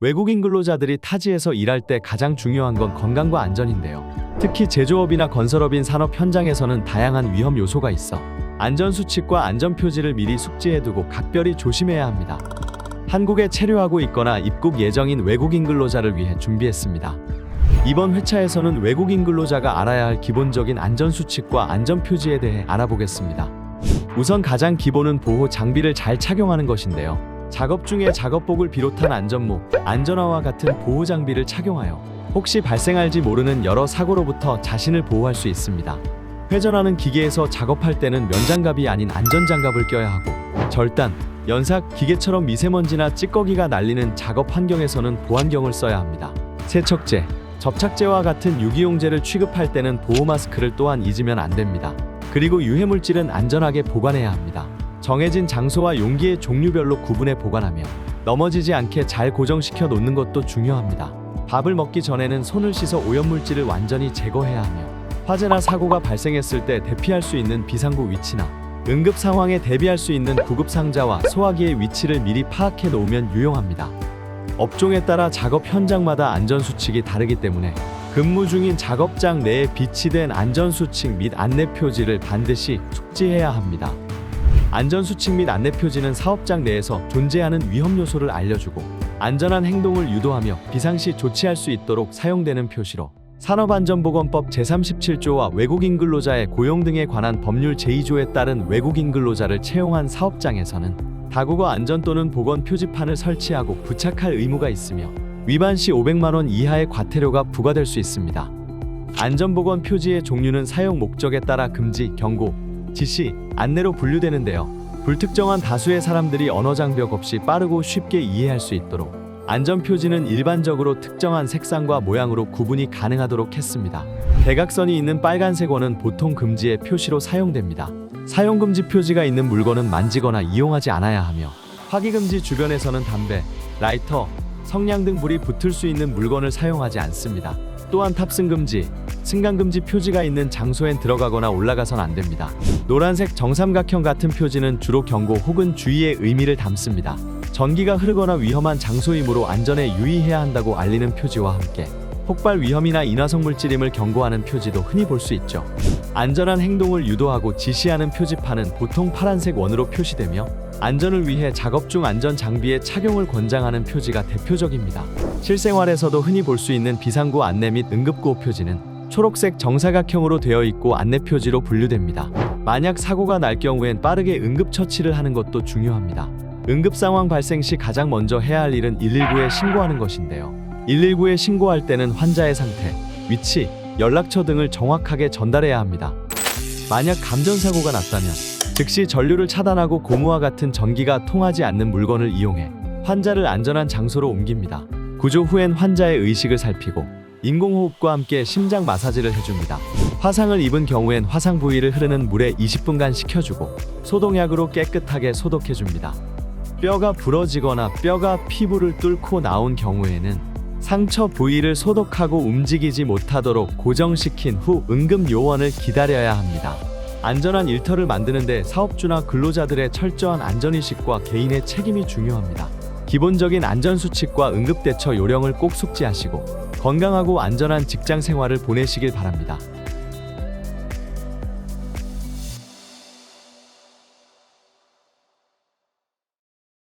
외국인 근로자들이 타지에서 일할 때 가장 중요한 건 건강과 안전인데요. 특히 제조업이나 건설업인 산업 현장에서는 다양한 위험 요소가 있어 안전수칙과 안전표지를 미리 숙지해두고 각별히 조심해야 합니다. 한국에 체류하고 있거나 입국 예정인 외국인 근로자를 위해 준비했습니다. 이번 회차에서는 외국인 근로자가 알아야 할 기본적인 안전수칙과 안전표지에 대해 알아보겠습니다. 우선 가장 기본은 보호 장비를 잘 착용하는 것인데요. 작업 중에 작업복을 비롯한 안전모, 안전화와 같은 보호 장비를 착용하여 혹시 발생할지 모르는 여러 사고로부터 자신을 보호할 수 있습니다. 회전하는 기계에서 작업할 때는 면장갑이 아닌 안전장갑을 껴야 하고, 절단, 연삭, 기계처럼 미세먼지나 찌꺼기가 날리는 작업 환경에서는 보안경을 써야 합니다. 세척제, 접착제와 같은 유기용제를 취급할 때는 보호 마스크를 또한 잊으면 안 됩니다. 그리고 유해물질은 안전하게 보관해야 합니다. 정해진 장소와 용기의 종류별로 구분해 보관하며 넘어지지 않게 잘 고정시켜 놓는 것도 중요합니다. 밥을 먹기 전에는 손을 씻어 오염물질을 완전히 제거해야 하며 화재나 사고가 발생했을 때 대피할 수 있는 비상구 위치나 응급 상황에 대비할 수 있는 구급 상자와 소화기의 위치를 미리 파악해 놓으면 유용합니다. 업종에 따라 작업 현장마다 안전수칙이 다르기 때문에 근무 중인 작업장 내에 비치된 안전수칙 및 안내표지를 반드시 숙지해야 합니다. 안전수칙 및 안내표지는 사업장 내에서 존재하는 위험 요소를 알려주고 안전한 행동을 유도하며 비상시 조치할 수 있도록 사용되는 표시로 산업안전보건법 제37조와 외국인 근로자의 고용 등에 관한 법률 제2조에 따른 외국인 근로자를 채용한 사업장에서는 다국어 안전 또는 보건 표지판을 설치하고 부착할 의무가 있으며 위반 시 500만 원 이하의 과태료가 부과될 수 있습니다. 안전보건 표지의 종류는 사용 목적에 따라 금지, 경고, 지시, 안내로 분류되는데요. 불특정한 다수의 사람들이 언어 장벽 없이 빠르고 쉽게 이해할 수 있도록 안전표지는 일반적으로 특정한 색상과 모양으로 구분이 가능하도록 했습니다. 대각선이 있는 빨간색 원은 보통 금지의 표시로 사용됩니다. 사용금지 표지가 있는 물건은 만지거나 이용하지 않아야 하며 화기금지 주변에서는 담배, 라이터, 성냥 등 불이 붙을 수 있는 물건을 사용하지 않습니다. 또한 탑승금지, 승강금지 표지가 있는 장소엔 들어가거나 올라가선 안 됩니다. 노란색 정삼각형 같은 표지는 주로 경고 혹은 주의의 의미를 담습니다. 전기가 흐르거나 위험한 장소이므로 안전에 유의해야 한다고 알리는 표지와 함께 폭발 위험이나 인화성 물질임을 경고하는 표지도 흔히 볼 수 있죠. 안전한 행동을 유도하고 지시하는 표지판은 보통 파란색 원으로 표시되며 안전을 위해 작업 중 안전 장비의 착용을 권장하는 표지가 대표적입니다. 실생활에서도 흔히 볼 수 있는 비상구 안내 및 응급구호 표지는 초록색 정사각형으로 되어 있고 안내 표지로 분류됩니다. 만약 사고가 날 경우엔 빠르게 응급처치를 하는 것도 중요합니다. 응급 상황 발생 시 가장 먼저 해야 할 일은 119에 신고하는 것인데요. 119에 신고할 때는 환자의 상태, 위치, 연락처 등을 정확하게 전달해야 합니다. 만약 감전사고가 났다면 즉시 전류를 차단하고 고무와 같은 전기가 통하지 않는 물건을 이용해 환자를 안전한 장소로 옮깁니다. 구조 후엔 환자의 의식을 살피고 인공호흡과 함께 심장 마사지를 해줍니다. 화상을 입은 경우엔 화상 부위를 흐르는 물에 20분간 식혀주고 소독약으로 깨끗하게 소독해줍니다. 뼈가 부러지거나 뼈가 피부를 뚫고 나온 경우에는 상처 부위를 소독하고 움직이지 못하도록 고정시킨 후 응급 요원을 기다려야 합니다. 안전한 일터를 만드는데 사업주나 근로자들의 철저한 안전의식과 개인의 책임이 중요합니다. 기본적인 안전수칙과 응급대처 요령을 꼭 숙지하시고 건강하고 안전한 직장 생활을 보내시길 바랍니다.